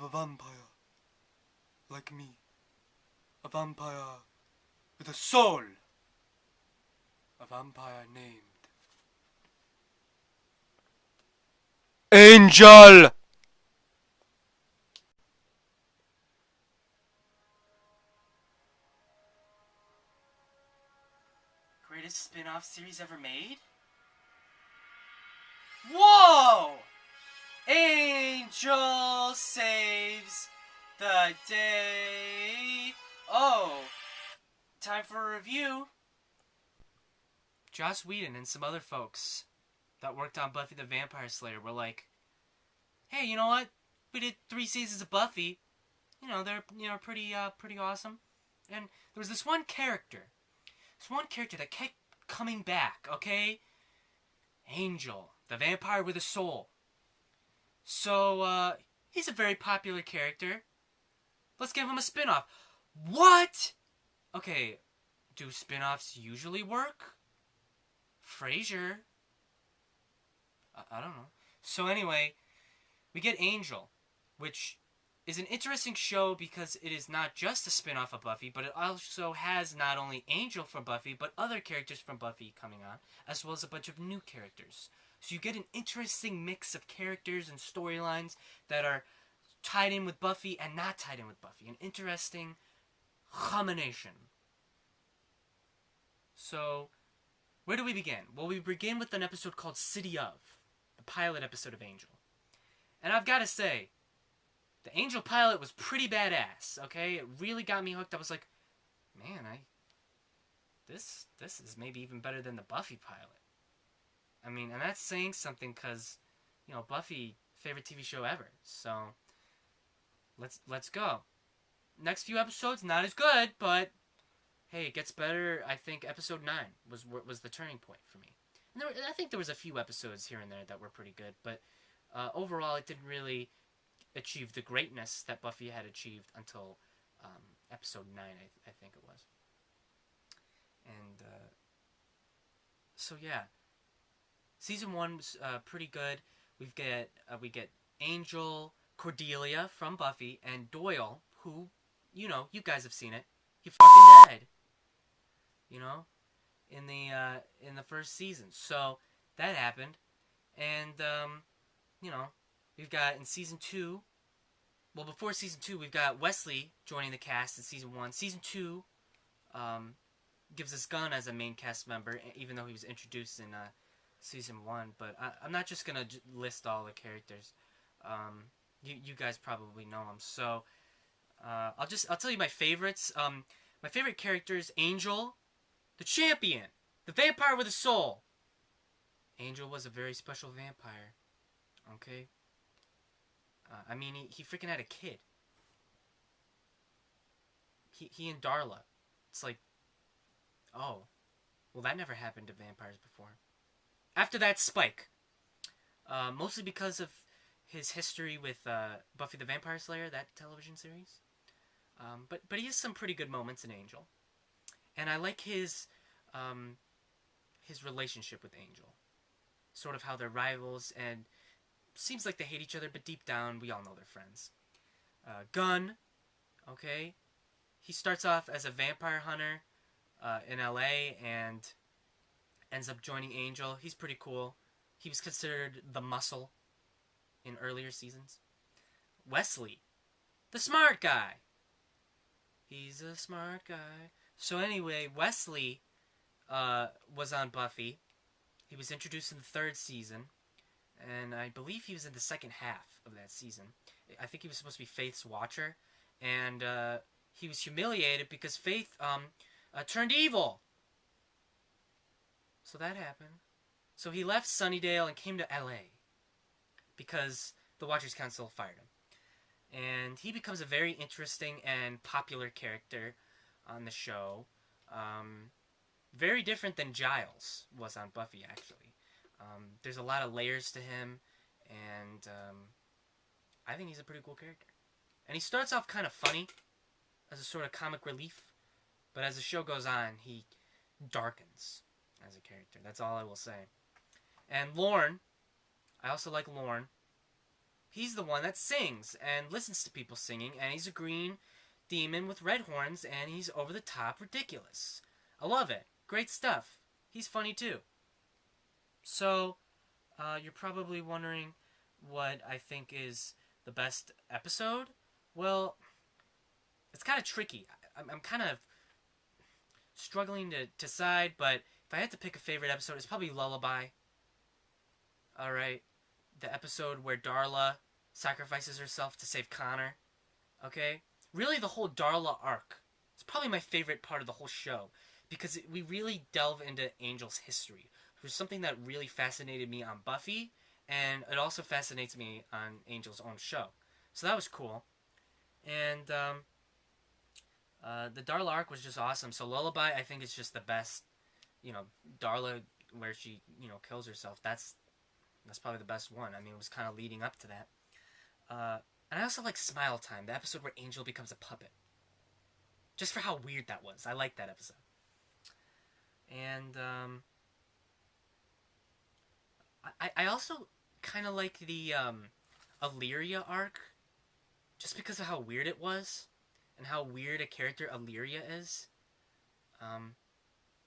of a vampire. Like me. A vampire with a soul. A vampire named Angel! Greatest spin-off series ever made? Whoa! Angel saves the day. Oh, time for a review. Joss Whedon and some other folks that worked on Buffy the Vampire Slayer were like, hey, you know what? We did 3 seasons of Buffy. They're pretty awesome. And there was this one character that kept coming back, okay? Angel, the vampire with a soul. So, he's a very popular character. Let's give him a spin-off. What? Okay, do spin-offs usually work? Frasier? I don't know. So anyway, we get Angel, which is an interesting show because it is not just a spin-off of Buffy, but it also has not only Angel from Buffy, but other characters from Buffy coming on, as well as a bunch of new characters. So you get an interesting mix of characters and storylines that are tied in with Buffy and not tied in with Buffy. An interesting combination. So, where do we begin? Well, we begin with an episode called City of, the pilot episode of Angel. And I've got to say, the Angel pilot was pretty badass, okay? It really got me hooked. I was like, man, this is maybe even better than the Buffy pilot. I mean, and that's saying something because, Buffy, favorite TV show ever. So, let's go. Next few episodes, not as good, but hey, it gets better. I think episode 9 was the turning point for me. And I think there was a few episodes here and there that were pretty good, but overall, it didn't really achieve the greatness that Buffy had achieved until episode 9, I think it was. And so yeah, season 1 was pretty good. We get Angel, Cordelia from Buffy, and Doyle, who you guys have seen it. He fucking died. In the first season. So that happened, and we've got in season 2. Well, before season 2, we've got Wesley joining the cast in season 1. Season 2 gives us Gunn as a main cast member, even though he was introduced in season 1. But I'm not just gonna list all the characters. You guys probably know them. So I'll tell you my favorites. My favorite character is Angel, the champion, the vampire with a soul. Angel was a very special vampire. Okay. I mean, he freaking had a kid. He and Darla. It's like, oh, well, that never happened to vampires before. After that, Spike. Mostly because of his history with Buffy the Vampire Slayer, that television series. But he has some pretty good moments in Angel, and I like his relationship with Angel, sort of how they're rivals and seems like they hate each other, but deep down we all know they're friends. Gunn, okay, he starts off as a vampire hunter in LA and ends up joining Angel. He's pretty cool. He was considered the muscle in earlier seasons. Wesley, the smart guy. He's a smart guy. So anyway, Wesley was on Buffy. He was introduced in the 3rd season, and I believe he was in the second half of that season. I think he was supposed to be Faith's watcher, and he was humiliated because Faith turned evil. So that happened. So he left Sunnydale and came to LA because the Watchers Council fired him. And he becomes a very interesting and popular character on the show. Very different than Giles was on Buffy, actually. There's a lot of layers to him, and I think he's a pretty cool character. And he starts off kind of funny, as a sort of comic relief, but as the show goes on, he darkens as a character. That's all I will say. And Lorne, I also like Lorne. He's the one that sings and listens to people singing, and he's a green demon with red horns, and he's over the top ridiculous. I love it. Great stuff. He's funny too. So, you're probably wondering what I think is the best episode. Well, it's kind of tricky. I'm kind of struggling to decide, but if I had to pick a favorite episode, it's probably Lullaby. Alright. The episode where Darla sacrifices herself to save Connor. Okay? Really, the whole Darla arc. It's probably my favorite part of the whole show. Because we really delve into Angel's history. Which was something that really fascinated me on Buffy. And it also fascinates me on Angel's own show. So that was cool. And the Darla arc was just awesome. So Lullaby, I think, is just the best. You know, Darla, where she, kills herself. That's probably the best one. I mean, it was kind of leading up to that. And I also like Smile Time, the episode where Angel becomes a puppet. Just for how weird that was. I like that episode. And I also kind of like the Illyria arc. Just because of how weird it was. And how weird a character Illyria is.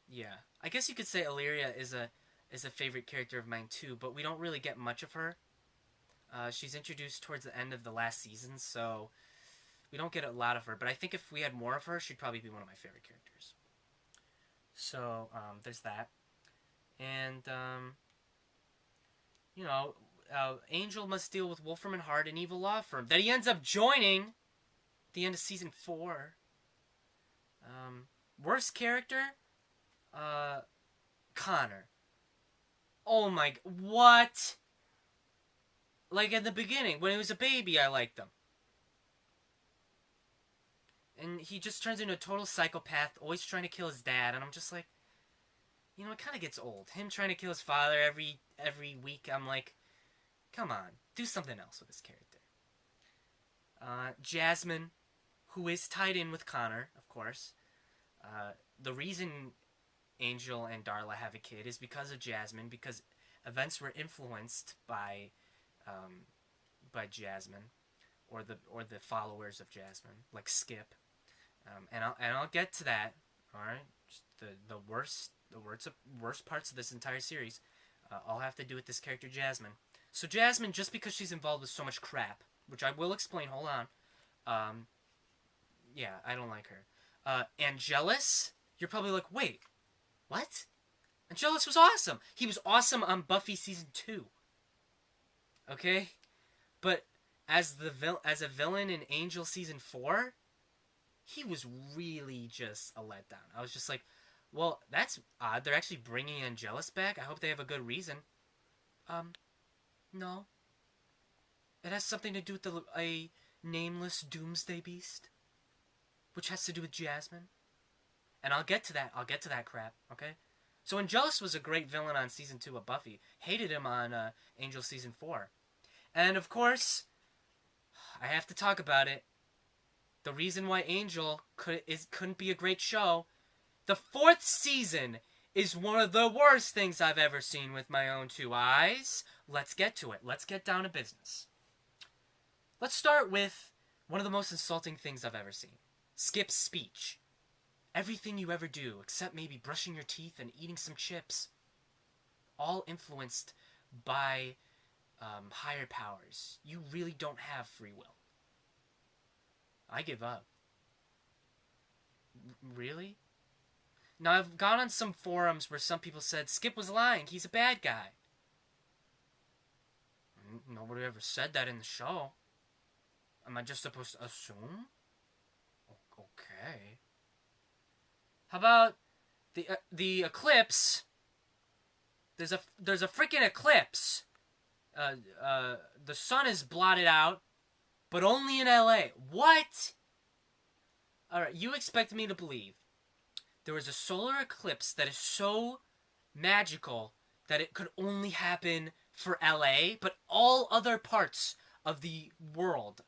Yeah. I guess you could say Illyria is a favorite character of mine too, but we don't really get much of her. She's introduced towards the end of the last season, so we don't get a lot of her. But I think if we had more of her, she'd probably be one of my favorite characters. So, there's that. And, Angel must deal with Wolfram and Hart, an evil law firm that he ends up joining at the end of season 4. Worst character? Connor. Oh my... What? Like, in the beginning, when he was a baby, I liked him. And he just turns into a total psychopath, always trying to kill his dad, and I'm just like... it kind of gets old. Him trying to kill his father every week, I'm like... Come on, do something else with this character. Jasmine, who is tied in with Connor, of course. The reason Angel and Darla have a kid is because of Jasmine, because events were influenced by Jasmine, or the followers of Jasmine, like Skip, and I'll get to that. All right, just the worst parts of this entire series, all have to do with this character Jasmine. So Jasmine, just because she's involved with so much crap, which I will explain. Hold on. Yeah, I don't like her. Angelus, you're probably like, wait, what? Angelus was awesome. He was awesome on Buffy season 2. Okay, but as a villain in Angel season 4, he was really just a letdown. I was just like, well, that's odd. They're actually bringing Angelus back. I hope they have a good reason. No. It has something to do with a nameless doomsday beast, which has to do with Jasmine. And I'll get to that crap, okay? So Angelus was a great villain on season 2 of Buffy. Hated him on Angel season 4. And of course, I have to talk about it. The reason why Angel couldn't be a great show, the 4th season is one of the worst things I've ever seen with my own 2 eyes. Let's get to it. Let's get down to business. Let's start with one of the most insulting things I've ever seen. Skip's speech. Everything you ever do, except maybe brushing your teeth and eating some chips, all influenced by higher powers. You really don't have free will. I give up. Really? Now, I've gone on some forums where some people said Skip was lying. He's a bad guy. Nobody ever said that in the show. Am I just supposed to assume? Okay. How about the eclipse? There's a freaking eclipse. The sun is blotted out, but only in LA. What? Alright, you expect me to believe there was a solar eclipse that is so magical that it could only happen for LA, but all other parts of the world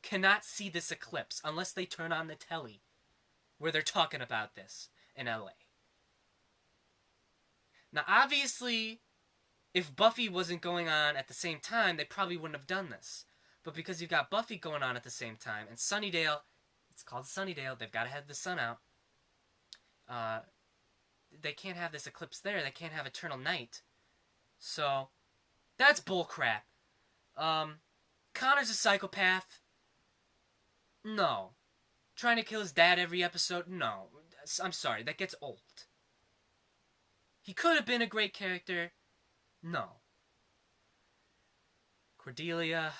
cannot see this eclipse unless they turn on the telly where they're talking about this in LA. Now, obviously, if Buffy wasn't going on at the same time, they probably wouldn't have done this. But because you've got Buffy going on at the same time, and Sunnydale, it's called Sunnydale, they've got to have the sun out. They can't have this eclipse there. They can't have eternal night. So, that's bullcrap. Connor's a psychopath. No. Trying to kill his dad every episode? No. I'm sorry, that gets old. He could have been a great character. No. Cordelia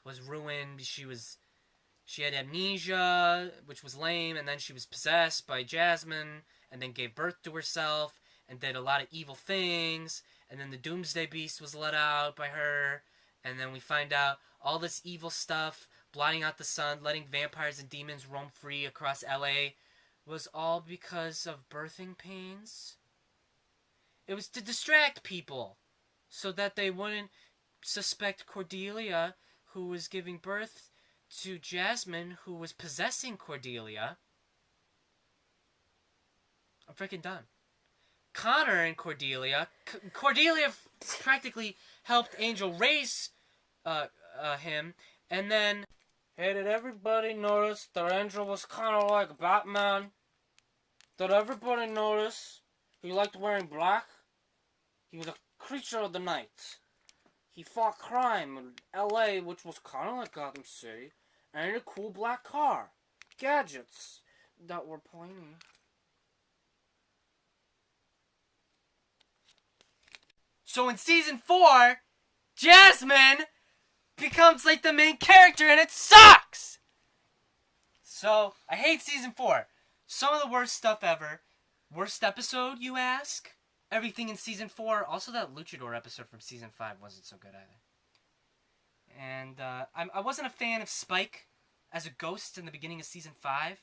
was ruined. She had amnesia, which was lame, and then she was possessed by Jasmine, and then gave birth to herself, and did a lot of evil things, and then the Doomsday Beast was let out by her, and then we find out all this evil stuff, blotting out the sun, letting vampires and demons roam free across LA, was all because of birthing pains. It was to distract people, so that they wouldn't suspect Cordelia, who was giving birth to Jasmine, who was possessing Cordelia. I'm freaking done. Connor and Cordelia. Cordelia practically helped Angel raise him, and then... Hey, did everybody notice that Angel was kind of like Batman? Did everybody notice he liked wearing black? He was a creature of the night. He fought crime in LA, which was kind of like Gotham City, and in a cool black car. Gadgets that were pointy. So in season 4, Jasmine becomes like the main character and it sucks! So, I hate season 4. Some of the worst stuff ever. Worst episode, you ask? Everything in season 4. Also, that Luchador episode from season 5 wasn't so good either. And I wasn't a fan of Spike as a ghost in the beginning of season 5.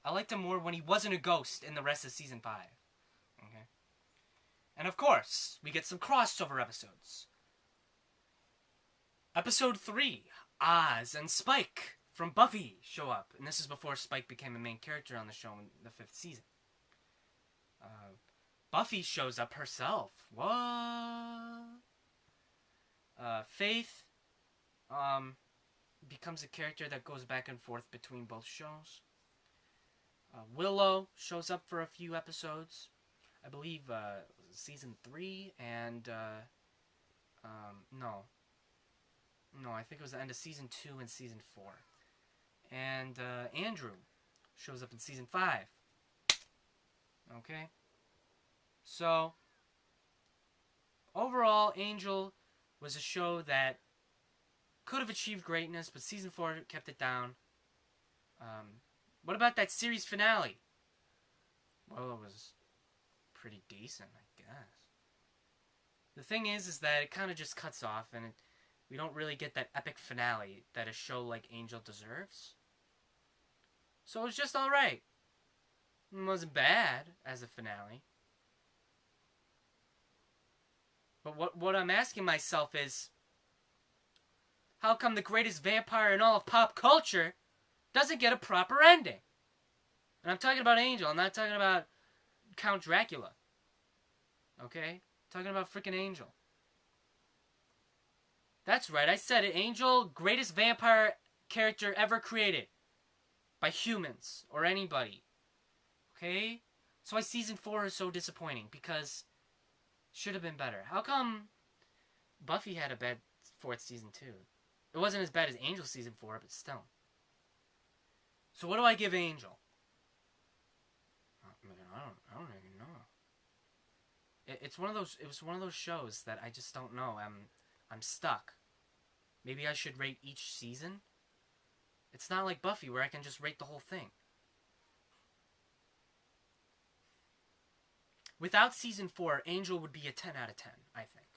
I liked him more when he wasn't a ghost in the rest of season 5. Okay. And of course, we get some crossover episodes. Episode 3, Oz and Spike from Buffy show up. And this is before Spike became a main character on the show in the 5th season. Buffy shows up herself. What? Faith becomes a character that goes back and forth between both shows. Willow shows up for a few episodes. I believe season 3 and... No, I think it was the end of season 2 and season 4. And Andrew shows up in season 5. Okay? So, overall, Angel was a show that could have achieved greatness, but season 4 kept it down. What about that series finale? Well, it was pretty decent, I guess. The thing is that it kind of just cuts off, and we don't really get that epic finale that a show like Angel deserves. So it was just alright. It wasn't bad as a finale. But what I'm asking myself is, how come the greatest vampire in all of pop culture doesn't get a proper ending? And I'm talking about Angel. I'm not talking about Count Dracula. Okay? I'm talking about freaking Angel. That's right, I said it. Angel, greatest vampire character ever created. By humans. Or anybody. Okay? That's why season 4 is so disappointing. Because it should have been better. How come Buffy had a bad 4th season too? It wasn't as bad as Angel season 4, but still. So what do I give Angel? I don't even know. It was one of those shows that I just don't know. I'm stuck. Maybe I should rate each season? It's not like Buffy where I can just rate the whole thing. Without season 4, Angel would be a 10 out of 10, I think.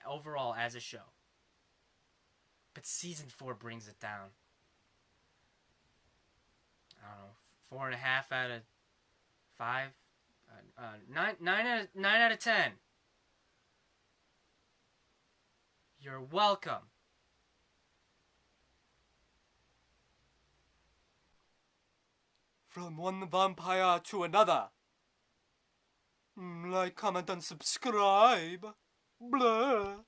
Overall, as a show. But season 4 brings it down. I don't know, 4.5 out of 5? 9 out of 10. You're welcome. From one vampire to another. Like, comment, and subscribe. Blah.